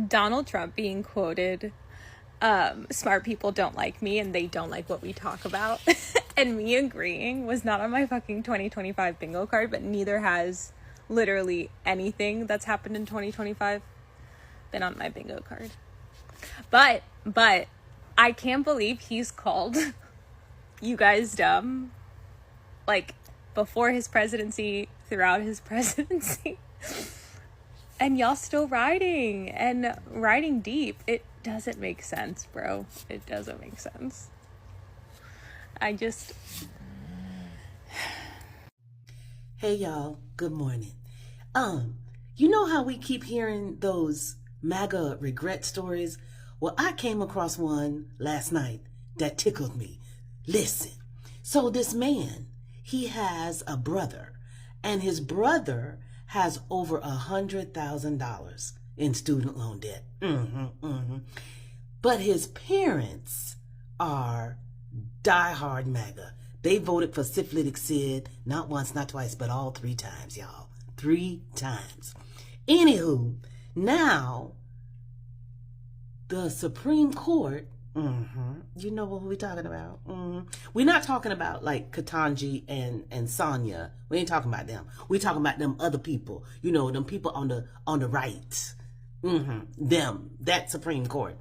Donald Trump being quoted, smart people don't like me and they don't like what we talk about. And me agreeing was not on my fucking 2025 bingo card, but neither has literally anything that's happened in 2025 been on my bingo card. But I can't believe he's called you guys dumb, like, before his presidency, throughout his presidency. And y'all still riding and riding deep. It doesn't make sense, bro. It doesn't make sense. Hey y'all, good morning. You know how we keep hearing those MAGA regret stories? Well, I came across one last night that tickled me. Listen, so this man, he has a brother, and his brother has over $100,000 in student loan debt. But his parents are diehard MAGA. They voted for syphilitic Sid, not once, not twice, but all 3 times, y'all. 3 times. Anywho, now the Supreme Court, you know what we're talking about. We're not talking about like Ketanji and Sonia. We ain't talking about them. We're talking about them other people. You know, them people on the right. Them, that Supreme Court.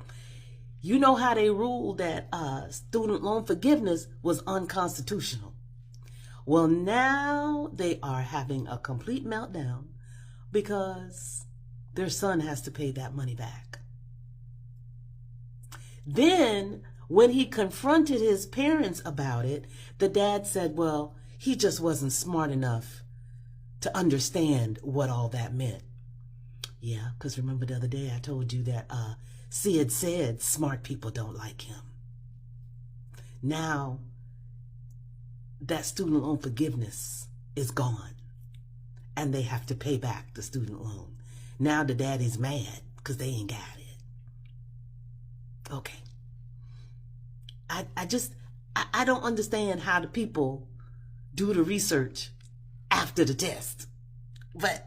You know how they ruled that student loan forgiveness was unconstitutional. Well, now they are having a complete meltdown because their son has to pay that money back. Then, when he confronted his parents about it, the dad said, well, he just wasn't smart enough to understand what all that meant. Yeah, because remember the other day I told you that Sid said smart people don't like him. Now, that student loan forgiveness is gone, and they have to pay back the student loan. Now the daddy's mad because they ain't got it. Okay. I don't understand how the people do the research after the test. But,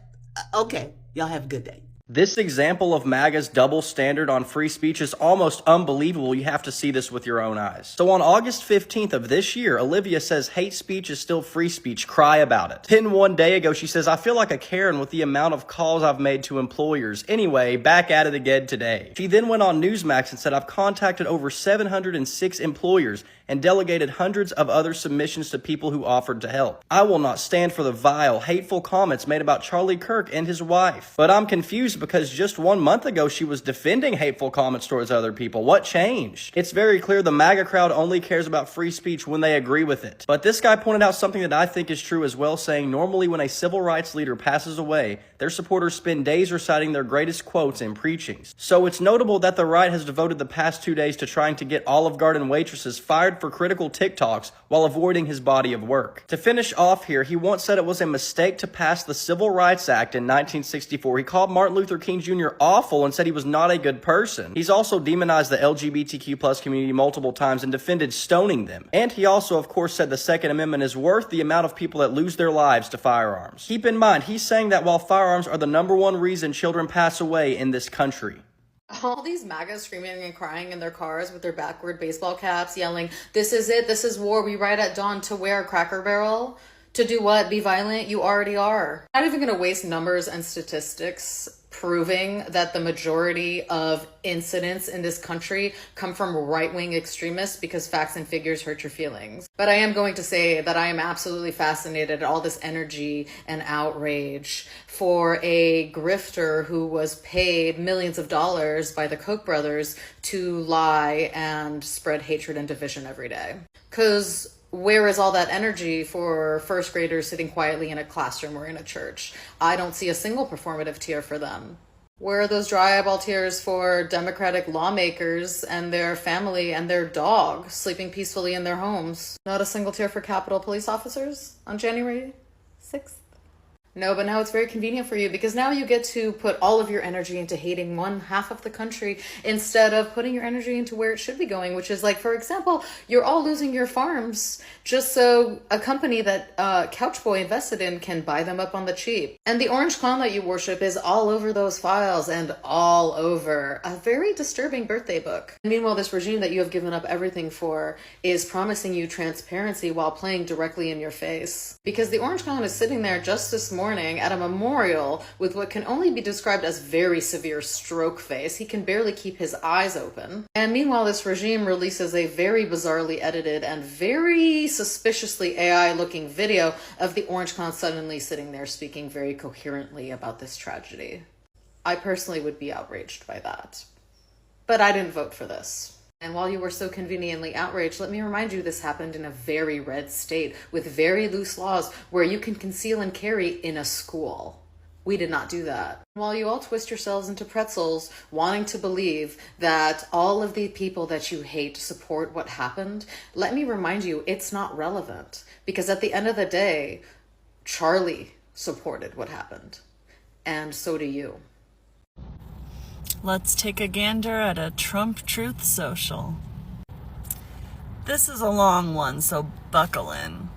okay, y'all have a good day. This example of MAGA's double standard on free speech is almost unbelievable. You have to see this with your own eyes. So on August 15th of this year, Olivia says hate speech is still free speech. Cry about it. Then one day ago, she says, I feel like a Karen with the amount of calls I've made to employers. Anyway, back at it again today. She then went on Newsmax and said, I've contacted over 706 employers and delegated hundreds of other submissions to people who offered to help. I will not stand for the vile, hateful comments made about Charlie Kirk and his wife. But I'm confused because just 1 month ago, she was defending hateful comments towards other people. What changed? It's very clear the MAGA crowd only cares about free speech when they agree with it. But this guy pointed out something that I think is true as well, saying normally when a civil rights leader passes away, their supporters spend days reciting their greatest quotes and preachings. So it's notable that the right has devoted the past 2 days to trying to get Olive Garden waitresses fired for critical TikToks while avoiding his body of work. To finish off here, he once said it was a mistake to pass the Civil Rights Act in 1964. He called Martin Luther King Jr. awful and said he was not a good person. He's also demonized the LGBTQ plus community multiple times and defended stoning them. And he also, of course, said the Second Amendment is worth the amount of people that lose their lives to firearms. Keep in mind, he's saying that while firearms are the #1 reason children pass away in this country. All these MAGAs screaming and crying in their cars with their backward baseball caps, yelling, this is it, this is war, we ride at dawn to wear a Cracker Barrel. To do what? Be violent? You already are. I'm not even going to waste numbers and statistics proving that the majority of incidents in this country come from right-wing extremists because facts and figures hurt your feelings. But I am going to say that I am absolutely fascinated at all this energy and outrage for a grifter who was paid millions of dollars by the Koch brothers to lie and spread hatred and division every day. Because where is all that energy for first graders sitting quietly in a classroom or in a church? I don't see a single performative tear for them. Where are those dry eyeball tears for Democratic lawmakers and their family and their dog sleeping peacefully in their homes? Not a single tear for Capitol police officers on January 6th. No, but now it's very convenient for you because now you get to put all of your energy into hating one half of the country instead of putting your energy into where it should be going, which is like, for example, you're all losing your farms just so a company that Couchboy invested in can buy them up on the cheap. And the orange clown that you worship is all over those files and all over a very disturbing birthday book. Meanwhile, this regime that you have given up everything for is promising you transparency while playing directly in your face. Because the orange clown is sitting there just this morning at a memorial with what can only be described as very severe stroke face. He can barely keep his eyes open. And meanwhile, this regime releases a very bizarrely edited and very suspiciously AI-looking video of the orange clown suddenly sitting there speaking very coherently about this tragedy. I personally would be outraged by that. But I didn't vote for this. And while you were so conveniently outraged, let me remind you this happened in a very red state with very loose laws where you can conceal and carry in a school. We did not do that. While you all twist yourselves into pretzels, wanting to believe that all of the people that you hate support what happened, let me remind you it's not relevant. Because at the end of the day, Charlie supported what happened. And so do you. Let's take a gander at a Trump Truth Social. This is a long one, so buckle in.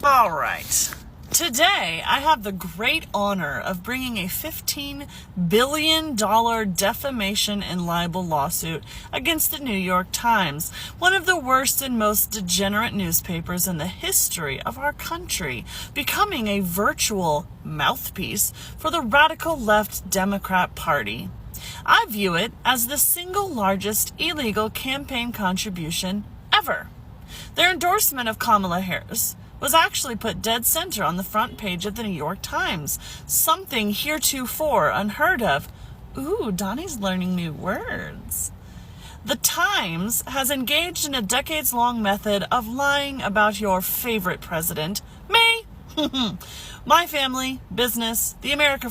All right. Today, I have the great honor of bringing a $15 billion defamation and libel lawsuit against the New York Times, one of the worst and most degenerate newspapers in the history of our country, becoming a virtual mouthpiece for the radical left Democrat Party. I view it as the single largest illegal campaign contribution ever. Their endorsement of Kamala Harris was actually put dead center on the front page of the New York Times, something heretofore unheard of. Ooh, Donnie's learning new words. The Times has engaged in a decades-long method of lying about your favorite president, me, my family, business, the America.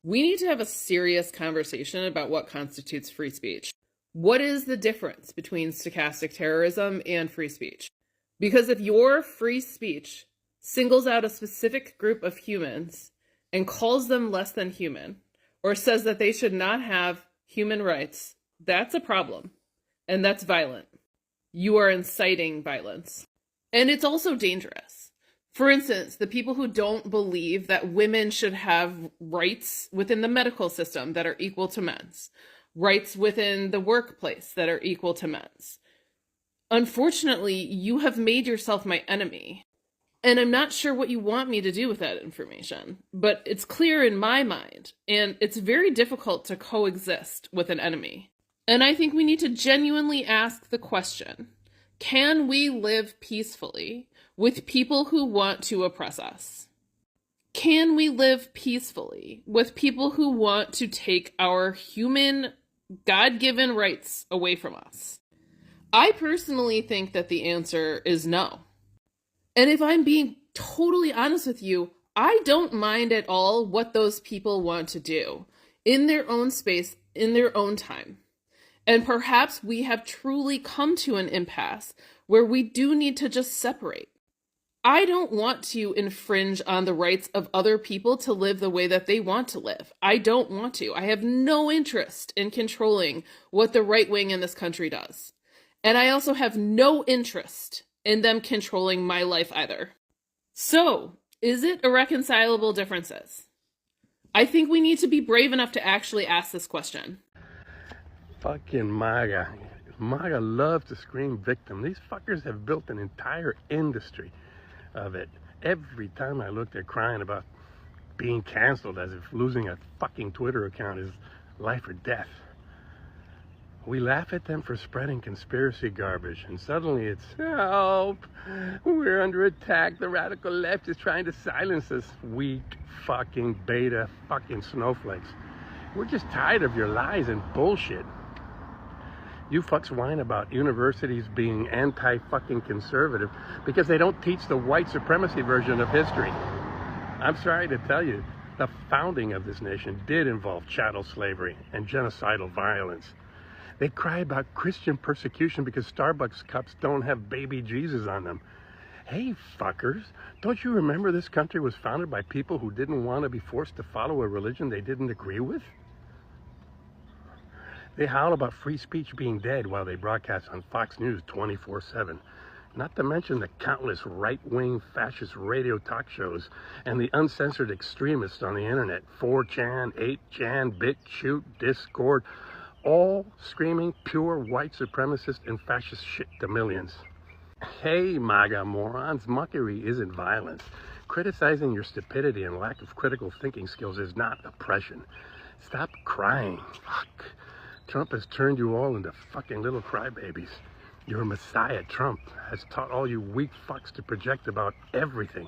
We need to have a serious conversation about what constitutes free speech. What is the difference between stochastic terrorism and free speech? Because if your free speech singles out a specific group of humans and calls them less than human, or says that they should not have human rights, that's a problem. And that's violent. You are inciting violence. And it's also dangerous. For instance, the people who don't believe that women should have rights within the medical system that are equal to men's, rights within the workplace that are equal to men's. Unfortunately, you have made yourself my enemy. And I'm not sure what you want me to do with that information, but it's clear in my mind, and it's very difficult to coexist with an enemy. And I think we need to genuinely ask the question, can we live peacefully with people who want to oppress us? Can we live peacefully with people who want to take our human, God-given rights away from us? I personally think that the answer is no. And if I'm being totally honest with you, I don't mind at all what those people want to do in their own space, in their own time. And perhaps we have truly come to an impasse where we do need to just separate. I don't want to infringe on the rights of other people to live the way that they want to live. I don't want to. I have no interest in controlling what the right wing in this country does. And I also have no interest in them controlling my life either. So, is it irreconcilable differences? I think we need to be brave enough to actually ask this question. Fucking MAGA. MAGA loves to scream victim. These fuckers have built an entire industry of it. Every time I look, they're crying about being canceled as if losing a fucking Twitter account is life or death. We laugh at them for spreading conspiracy garbage, and suddenly it's, help, we're under attack, the radical left is trying to silence us. Weak fucking beta fucking snowflakes. We're just tired of your lies and bullshit. You fucks whine about universities being anti-fucking conservative because they don't teach the white supremacy version of history. I'm sorry to tell you, the founding of this nation did involve chattel slavery and genocidal violence. They cry about Christian persecution because Starbucks cups don't have baby Jesus on them. Hey, fuckers, don't you remember this country was founded by people who didn't want to be forced to follow a religion they didn't agree with? They howl about free speech being dead while they broadcast on Fox News 24/7. Not to mention the countless right-wing fascist radio talk shows and the uncensored extremists on the internet, 4chan, 8chan, BitChute, Discord, all screaming pure white supremacist and fascist shit to millions. Hey, MAGA morons, mockery isn't violence. Criticizing your stupidity and lack of critical thinking skills is not oppression. Stop crying. Fuck. Trump has turned you all into fucking little crybabies. Your messiah, Trump, has taught all you weak fucks to project about everything.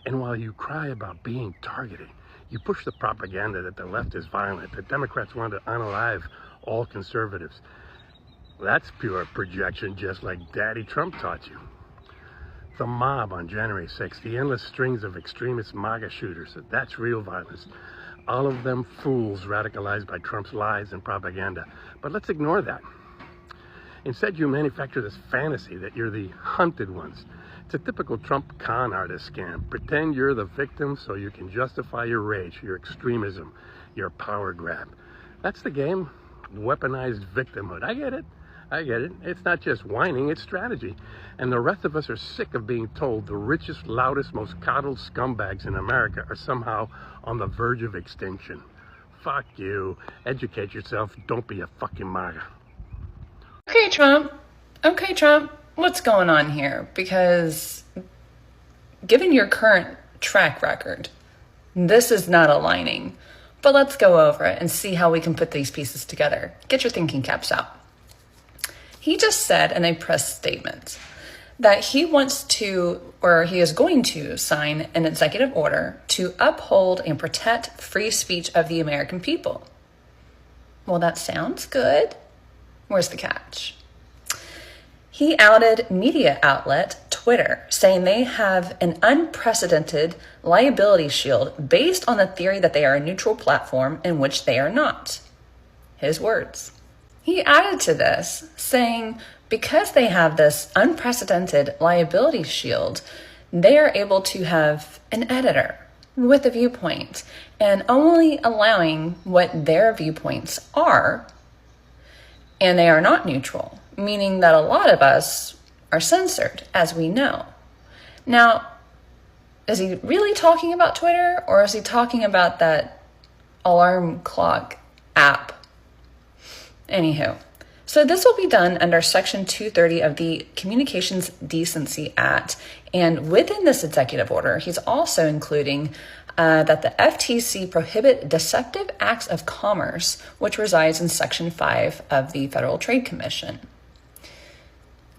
And while you cry about being targeted, you push the propaganda that the left is violent, that Democrats want to unalive all conservatives. That's pure projection, just like Daddy Trump taught you. The mob on January 6th, the endless strings of extremist MAGA shooters, that's real violence. All of them fools radicalized by Trump's lies and propaganda. But let's ignore that. Instead, you manufacture this fantasy that you're the hunted ones. It's a typical Trump con artist scam. Pretend you're the victim so you can justify your rage, your extremism, your power grab. That's the game. Weaponized victimhood. I get it. It's not just whining, it's strategy. And the rest of us are sick of being told the richest, loudest, most coddled scumbags in America are somehow on the verge of extinction. Fuck you. Educate yourself. Don't be a fucking MAGA. Okay, Trump. What's going on here? Because given your current track record, this is not aligning. But let's go over it and see how we can put these pieces together. Get your thinking caps out. He just said in a press statement that he wants to, or he is going to sign an executive order to uphold and protect free speech of the American people. Well, that sounds good. Where's the catch? He outed media outlet Twitter, saying they have an unprecedented liability shield based on the theory that they are a neutral platform in which they are not. His words. He added to this, saying because they have this unprecedented liability shield, they are able to have an editor with a viewpoint and only allowing what their viewpoints are, and they are not neutral, meaning that a lot of us are censored, as we know. Now, is he really talking about Twitter, or is he talking about that alarm clock app? Anywho, so this will be done under Section 230 of the Communications Decency Act. And within this executive order, he's also including that the FTC prohibit deceptive acts of commerce, which resides in Section 5 of the Federal Trade Commission.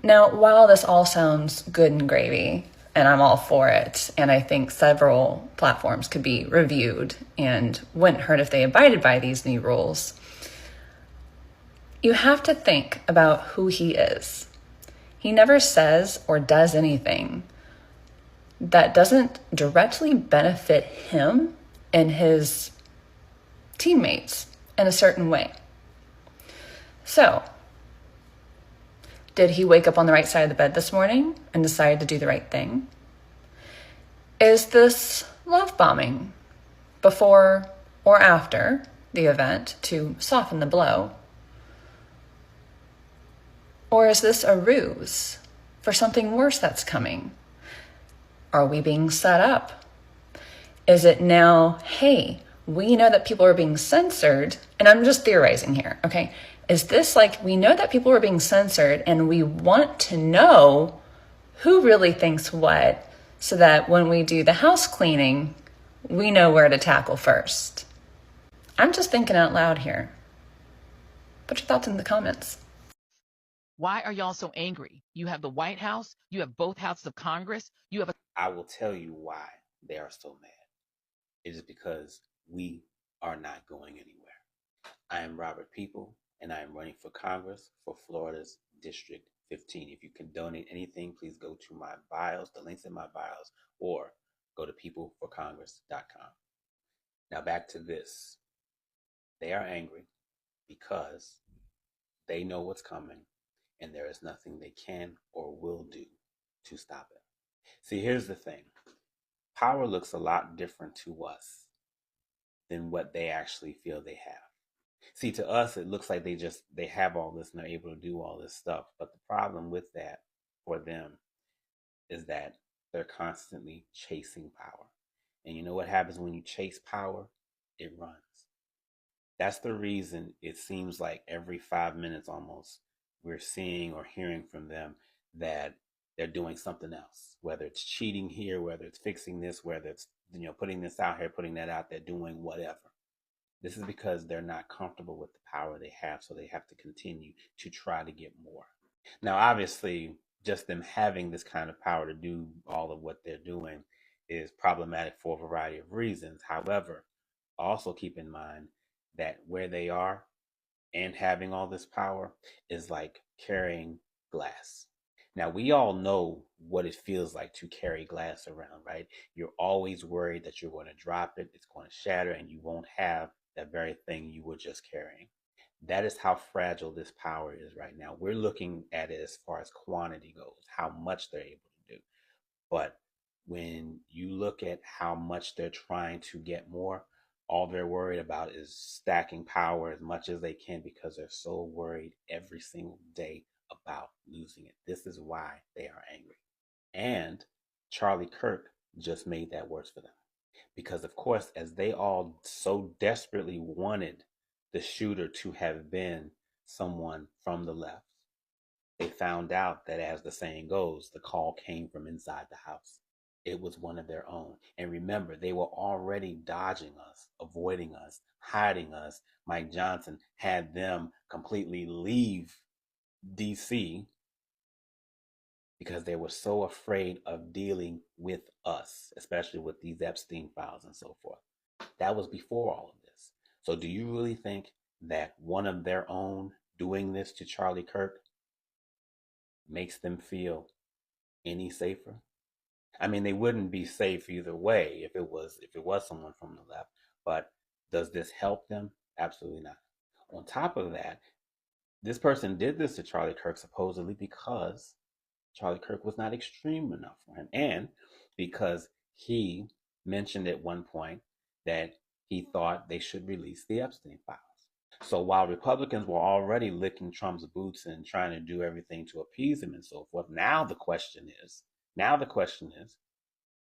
Now, while this all sounds good and gravy, and I'm all for it, and I think several platforms could be reviewed and wouldn't hurt if they abided by these new rules, you have to think about who he is. He never says or does anything that doesn't directly benefit him and his teammates in a certain way. So, did he wake up on the right side of the bed this morning and decide to do the right thing? Is this love bombing before or after the event to soften the blow? Or is this a ruse for something worse that's coming? Are we being set up? Is it now, hey, we know that people are being censored, and I'm just theorizing here, okay? Is this like, we know that people are being censored and we want to know who really thinks what so that when we do the house cleaning, we know where to tackle first? I'm just thinking out loud here. Put your thoughts in the comments. Why are y'all so angry? You have the White House, you have both houses of Congress, you have a... I will tell you why they are so mad. It is because we are not going anywhere. I am Robert People, and I am running for Congress for Florida's District 15. If you can donate anything, please go to my bios, the links in my bios, or go to peopleforcongress.com. Now back to this. They are angry because they know what's coming, and there is nothing they can or will do to stop it. See, here's the thing. Power looks a lot different to us than what they actually feel they have. See, to us, it looks like they have all this and they're able to do all this stuff. But the problem with that for them is that they're constantly chasing power. And you know what happens when you chase power? It runs. That's the reason it seems like every 5 minutes almost we're seeing or hearing from them that they're doing something else, whether it's cheating here, whether it's fixing this, whether it's putting this out here, putting that out there, doing whatever. This is because they're not comfortable with the power they have, so they have to continue to try to get more. Now, obviously, just them having this kind of power to do all of what they're doing is problematic for a variety of reasons. However, also keep in mind that where they are and having all this power is like carrying glass. Now, we all know what it feels like to carry glass around, right? You're always worried that you're going to drop it, it's going to shatter, and you won't have that very thing you were just carrying. That is how fragile this power is right now. We're looking at it as far as quantity goes, how much they're able to do. But when you look at how much they're trying to get more, all they're worried about is stacking power as much as they can because they're so worried every single day about losing it. This is why they are angry. And Charlie Kirk just made that worse for them. Because, of course, as they all so desperately wanted the shooter to have been someone from the left, they found out that, as the saying goes, the call came from inside the house. It was one of their own. And remember, they were already dodging us, avoiding us, hiding us. Mike Johnson had them completely leave DC because they were so afraid of dealing with us, especially with these Epstein files and so forth. That was before all of this. So do you really think that one of their own doing this to Charlie Kirk makes them feel any safer? I mean, they wouldn't be safe either way if it was someone from the left. But does this help them? Absolutely not. On top of that, this person did this to Charlie Kirk supposedly because Charlie Kirk was not extreme enough for him, and because he mentioned at one point that he thought they should release the Epstein files. So while Republicans were already licking Trump's boots and trying to do everything to appease him and so forth, now the question is,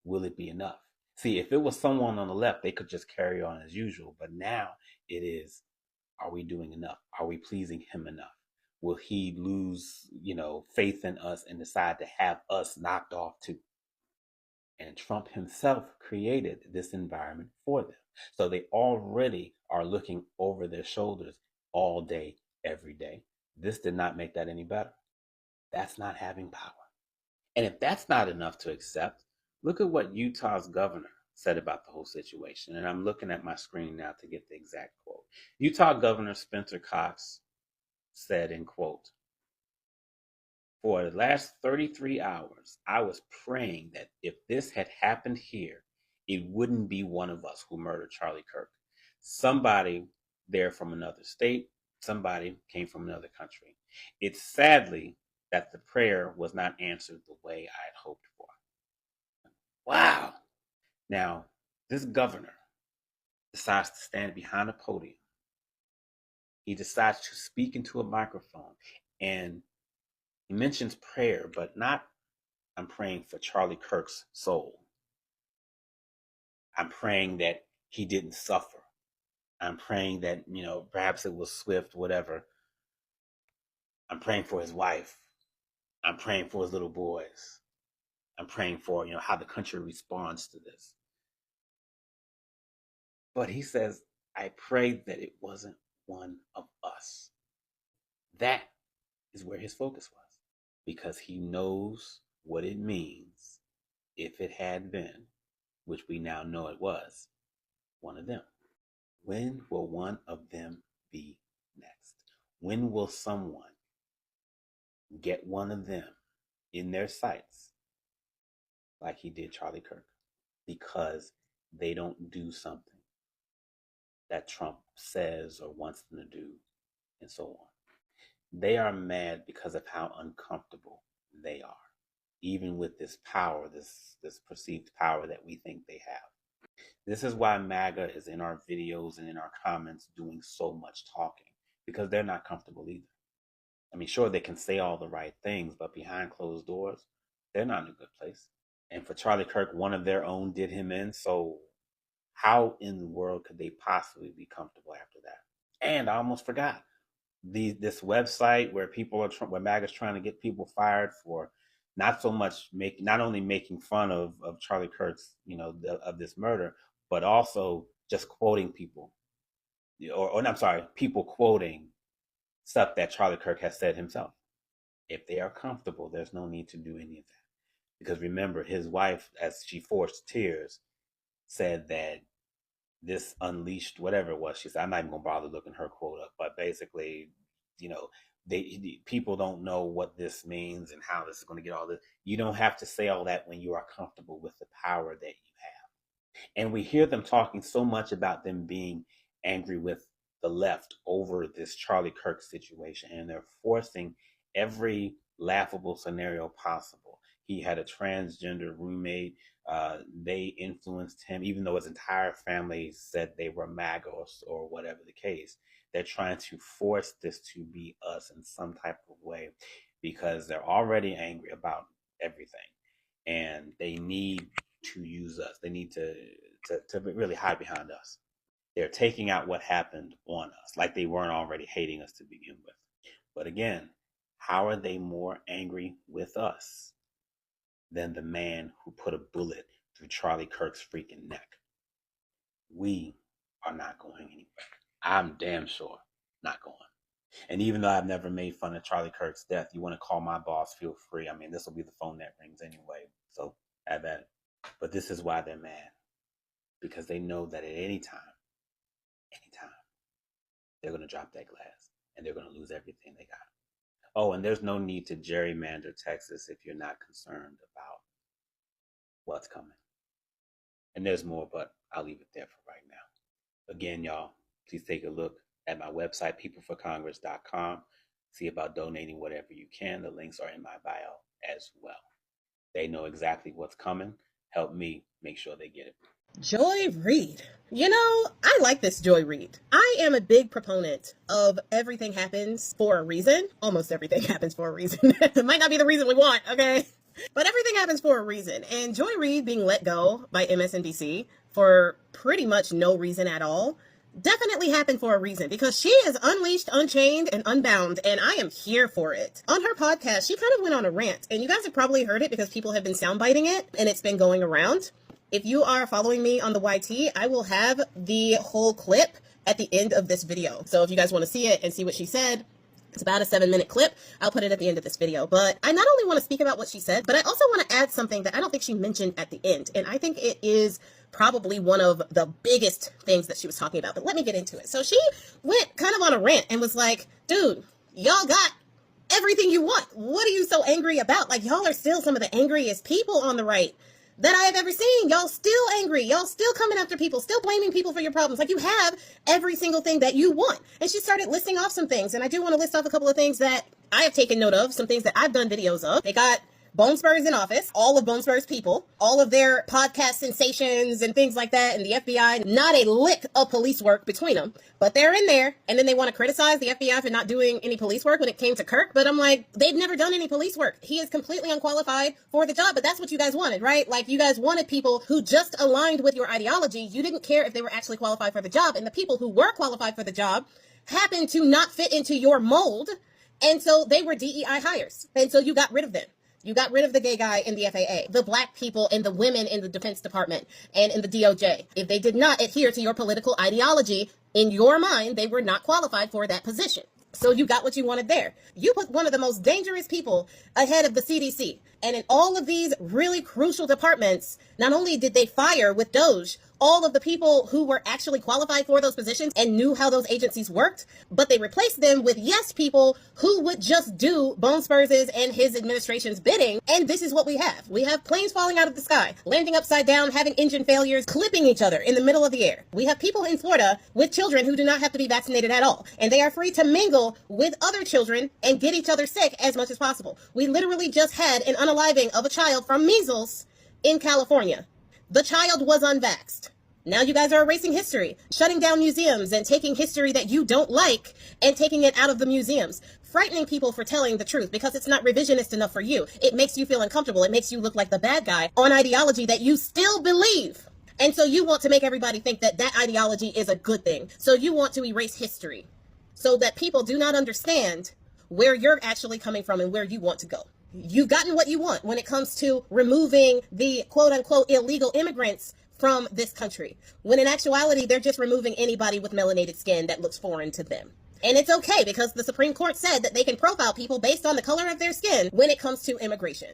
will it be enough? See, if it was someone on the left, they could just carry on as usual. But now it is, are we doing enough? Are we pleasing him enough? Will he lose, faith in us and decide to have us knocked off too? And Trump himself created this environment for them. So they already are looking over their shoulders all day, every day. This did not make that any better. That's not having power. And if that's not enough to accept, look at what Utah's governor said about the whole situation. And I'm looking at my screen now to get the exact quote. Utah Governor Spencer Cox said, in quote, For the last 33 hours, I was praying that if this had happened here, it wouldn't be one of us who murdered Charlie Kirk. Somebody there from another state, somebody came from another country. It's sadly that the prayer was not answered the way I had hoped for. Wow. Now, this governor decides to stand behind a podium. He decides to speak into a microphone, and he mentions prayer, but not, I'm praying for Charlie Kirk's soul. I'm praying that he didn't suffer. I'm praying that, perhaps it was swift, whatever. I'm praying for his wife. I'm praying for his little boys. I'm praying for, how the country responds to this. But he says, I pray that it wasn't one of us. That is where his focus was, because he knows what it means if it had been, which we now know it was, one of them. When will one of them be next? When will someone get one of them in their sights like he did Charlie Kirk, because they don't do something that Trump says or wants them to do, and so on? They are mad because of how uncomfortable they are, even with this power, this perceived power that we think they have. This is why MAGA is in our videos and in our comments doing so much talking, because they're not comfortable either. I mean, sure, they can say all the right things, but behind closed doors, they're not in a good place. And for Charlie Kirk, one of their own did him in, so how in the world could they possibly be comfortable after that? And I almost forgot, this website where where MAGA's trying to get people fired for not only making fun of Charlie Kirk's, of this murder, but also just quoting people, people quoting stuff that Charlie Kirk has said himself. If they are comfortable, there's no need to do any of that. Because remember, his wife, as she forced tears, said that this unleashed whatever it was. She said, I'm not even going to bother looking her quote up, but basically, people don't know what this means and how this is going to get all this. You don't have to say all that when you are comfortable with the power that you have. And we hear them talking so much about them being angry with the left over this Charlie Kirk situation, and they're forcing every laughable scenario possible. He had a transgender roommate. They influenced him, even though his entire family said they were MAGA or whatever the case. They're trying to force this to be us in some type of way, because they're already angry about everything, and they need to use us. They need to really hide behind us. They're taking out what happened on us, like they weren't already hating us to begin with. But again, how are they more angry with us than the man who put a bullet through Charlie Kirk's freaking neck? We are not going anywhere. I'm damn sure not going. And even though I've never made fun of Charlie Kirk's death, you want to call my boss, feel free. I mean, this will be the phone that rings anyway, so have at it. But this is why they're mad, because they know that at any time, they're going to drop that glass and they're going to lose everything they got. Oh, and there's no need to gerrymander Texas if you're not concerned about what's coming. And there's more, but I'll leave it there for right now. Again, y'all, please take a look at my website, peopleforcongress.com. See about donating whatever you can. The links are in my bio as well. They know exactly what's coming. Help me make sure they get it. Joy Reid. I like this Joy Reid. I am a big proponent of everything happens for a reason. Almost everything happens for a reason. It might not be the reason we want, okay? But everything happens for a reason. And Joy Reid being let go by MSNBC for pretty much no reason at all definitely happened for a reason, because she is unleashed, unchained, and unbound, and I am here for it. On her podcast, she kind of went on a rant, and you guys have probably heard it because people have been soundbiting it, and it's been going around. If you are following me on the YT, I will have the whole clip at the end of this video. So if you guys want to see it and see what she said, it's about a 7-minute clip. I'll put it at the end of this video. But I not only want to speak about what she said, but I also want to add something that I don't think she mentioned at the end. And I think it is probably one of the biggest things that she was talking about. But let me get into it. So she went kind of on a rant and was like, dude, y'all got everything you want. What are you so angry about? Like, y'all are still some of the angriest people on the right that I have ever seen. Y'all still angry. Y'all still coming after people, still blaming people for your problems. Like, you have every single thing that you want. And she started listing off some things. And I do want to list off a couple of things that I have taken note of, some things that I've done videos of. They got Bone Spurs in office, all of Bone Spurs people, all of their podcast sensations and things like that, and the FBI, not a lick of police work between them, but they're in there, and then they want to criticize the FBI for not doing any police work when it came to Kirk, but I'm like, they've never done any police work. He is completely unqualified for the job, but that's what you guys wanted, right? Like, you guys wanted people who just aligned with your ideology. You didn't care if they were actually qualified for the job, and the people who were qualified for the job happened to not fit into your mold, and so they were DEI hires, and so you got rid of them. You got rid of the gay guy in the FAA, the black people and the women in the Defense Department and in the DOJ. If they did not adhere to your political ideology, in your mind, they were not qualified for that position. So you got what you wanted there. You put one of the most dangerous people ahead of the CDC. And in all of these really crucial departments, not only did they fire with Doge all of the people who were actually qualified for those positions and knew how those agencies worked, but they replaced them with yes people who would just do Bone Spurs' and his administration's bidding. And this is what we have. We have planes falling out of the sky, landing upside down, having engine failures, clipping each other in the middle of the air. We have people in Florida with children who do not have to be vaccinated at all, and they are free to mingle with other children and get each other sick as much as possible. We literally just had an unaliving of a child from measles in California. The child was unvaxxed. Now you guys are erasing history, shutting down museums and taking history that you don't like and taking it out of the museums, frightening people for telling the truth because it's not revisionist enough for you. It makes you feel uncomfortable. It makes you look like the bad guy on ideology that you still believe. And so you want to make everybody think that that ideology is a good thing. So you want to erase history so that people do not understand where you're actually coming from and where you want to go. You've gotten what you want when it comes to removing the quote unquote illegal immigrants from this country, when in actuality, they're just removing anybody with melanated skin that looks foreign to them. And it's okay because the Supreme Court said that they can profile people based on the color of their skin when it comes to immigration.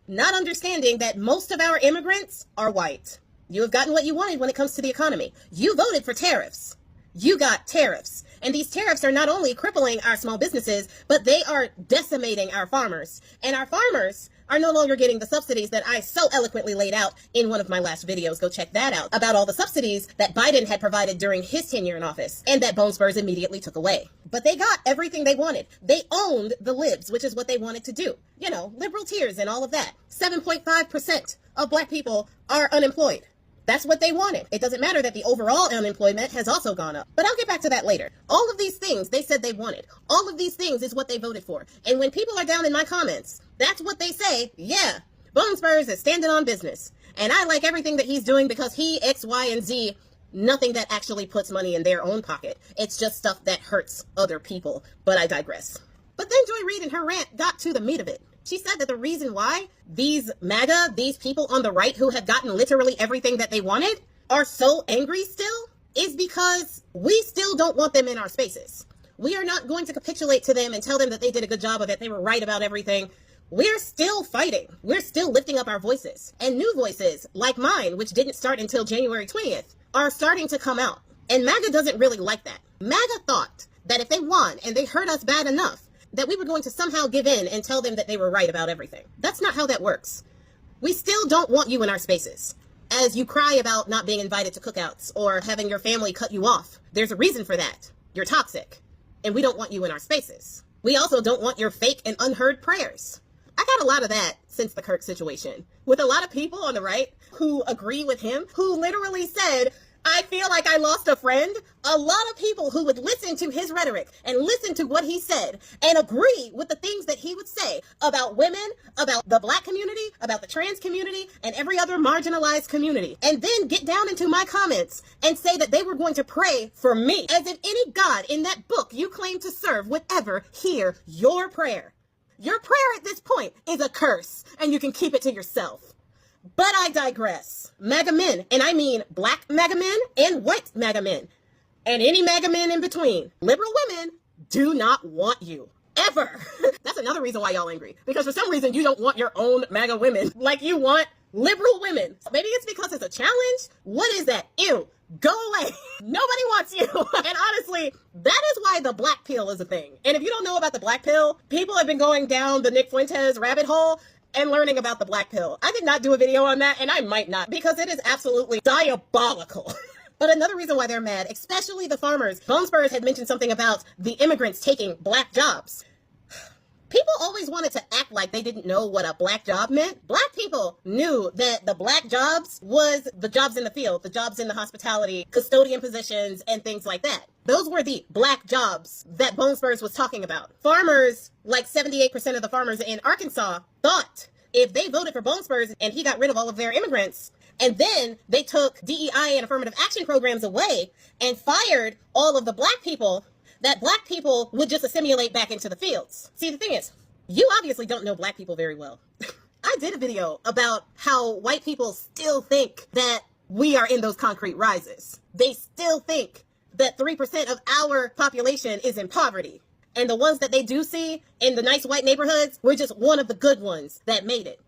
Not understanding that most of our immigrants are white. You have gotten what you wanted when it comes to the economy. You voted for tariffs. You got tariffs. And these tariffs are not only crippling our small businesses, but they are decimating our farmers. And our farmers are no longer getting the subsidies that I so eloquently laid out in one of my last videos. Go check that out, about all the subsidies that Biden had provided during his tenure in office and that Bone Spurs immediately took away. But they got everything they wanted. They owned the libs, which is what they wanted to do. You know, liberal tears and all of that. 7.5% of black people are unemployed. That's what they wanted. It doesn't matter that the overall unemployment has also gone up. But I'll get back to that later. All of these things they said they wanted. All of these things is what they voted for. And when people are down in my comments, that's what they say. Yeah, Bone Spurs is standing on business. And I like everything that he's doing because he, X, Y, and Z, nothing that actually puts money in their own pocket. It's just stuff that hurts other people. But I digress. But then Joy Reid in her rant got to the meat of it. She said that the reason why these MAGA, these people on the right who have gotten literally everything that they wanted, are so angry still is because we still don't want them in our spaces. We are not going to capitulate to them and tell them that they did a good job or that they were right about everything. We're still fighting. We're still lifting up our voices. And new voices, like mine, which didn't start until January 20th, are starting to come out. And MAGA doesn't really like that. MAGA thought that if they won and they hurt us bad enough, that we were going to somehow give in and tell them that they were right about everything. That's not how that works. We still don't want you in our spaces. As you cry about not being invited to cookouts or having your family cut you off, there's a reason for that. You're toxic, and we don't want you in our spaces. We also don't want your fake and unheard prayers. I got a lot of that since the Kirk situation, with a lot of people on the right who agree with him, who literally said, I feel like I lost a friend. A lot of people who would listen to his rhetoric and listen to what he said and agree with the things that he would say about women, about the black community, about the trans community, and every other marginalized community. And then get down into my comments and say that they were going to pray for me, as if any God in that book you claim to serve would ever hear your prayer. Your prayer at this point is a curse, and you can keep it to yourself. But I digress. MAGA men, and I mean black MAGA men and white MAGA men, and any MAGA men in between. Liberal women do not want you. Ever. That's another reason why y'all angry. Because for some reason you don't want your own MAGA women like you want liberal women. Maybe it's because it's a challenge. What is that? Ew. Go away. Nobody wants you. And honestly, that is why the black pill is a thing. And if you don't know about the black pill, people have been going down the Nick Fuentes rabbit hole and learning about the black pill. I did not do a video on that, and I might not, because it is absolutely diabolical. But another reason why they're mad, especially the farmers, Bone Spurs had mentioned something about the immigrants taking black jobs. People always wanted to act like they didn't know what a black job meant. Black people knew that the black jobs was the jobs in the field, the jobs in the hospitality, custodian positions, and things like that. Those were the black jobs that Bone Spurs was talking about. Farmers, like 78% of the farmers in Arkansas, thought if they voted for Bone Spurs and he got rid of all of their immigrants, and then they took DEI and affirmative action programs away and fired all of the black people, that black people would just assimilate back into the fields. See, the thing is, you obviously don't know black people very well. I did a video about how white people still think that we are in those concrete rises. They still think that 3% of our population is in poverty. And the ones that they do see in the nice white neighborhoods, we're just one of the good ones that made it.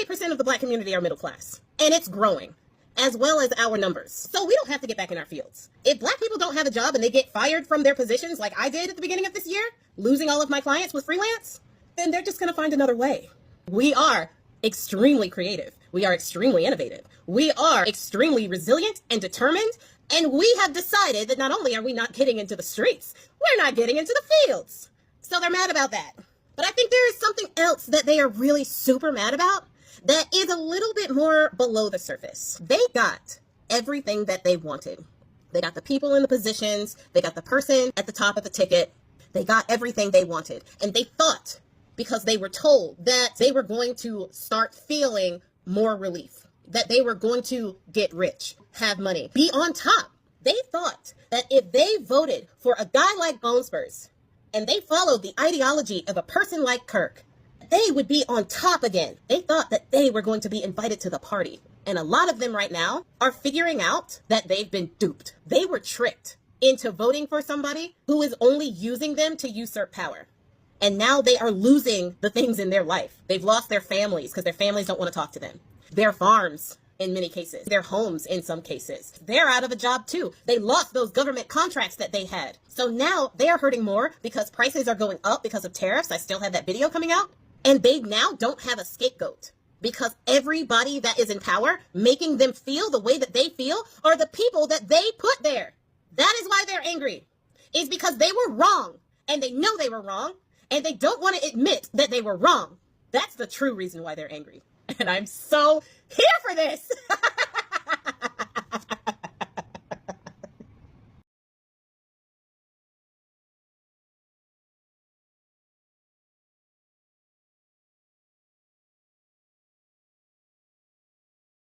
48% of the black community are middle class, and it's growing, as well as our numbers. So we don't have to get back in our fields. If black people don't have a job and they get fired from their positions like I did at the beginning of this year, losing all of my clients with freelance, then they're just going to find another way. We are extremely creative. We are extremely innovative. We are extremely resilient and determined. And we have decided that not only are we not getting into the streets, we're not getting into the fields. So they're mad about that. But I think there is something else that they are really super mad about that is a little bit more below the surface. They got everything that they wanted. They got the people in the positions. They got the person at the top of the ticket. They got everything they wanted. And they thought, because they were told that they were going to start feeling more relief, that they were going to get rich, have money, be on top. They thought that if they voted for a guy like Bone Spurs and they followed the ideology of a person like Kirk, they would be on top again. They thought that they were going to be invited to the party. And a lot of them right now are figuring out that they've been duped. They were tricked into voting for somebody who is only using them to usurp power. And now they are losing the things in their life. They've lost their families because their families don't want to talk to them. Their farms, in many cases, their homes in some cases. They're out of a job too. They lost those government contracts that they had. So now they are hurting more because prices are going up because of tariffs. I still have that video coming out. And they now don't have a scapegoat because everybody that is in power, making them feel the way that they feel, are the people that they put there. That is why they're angry. It's because they were wrong and they know they were wrong and they don't want to admit that they were wrong. That's the true reason why they're angry. And I'm so here for this.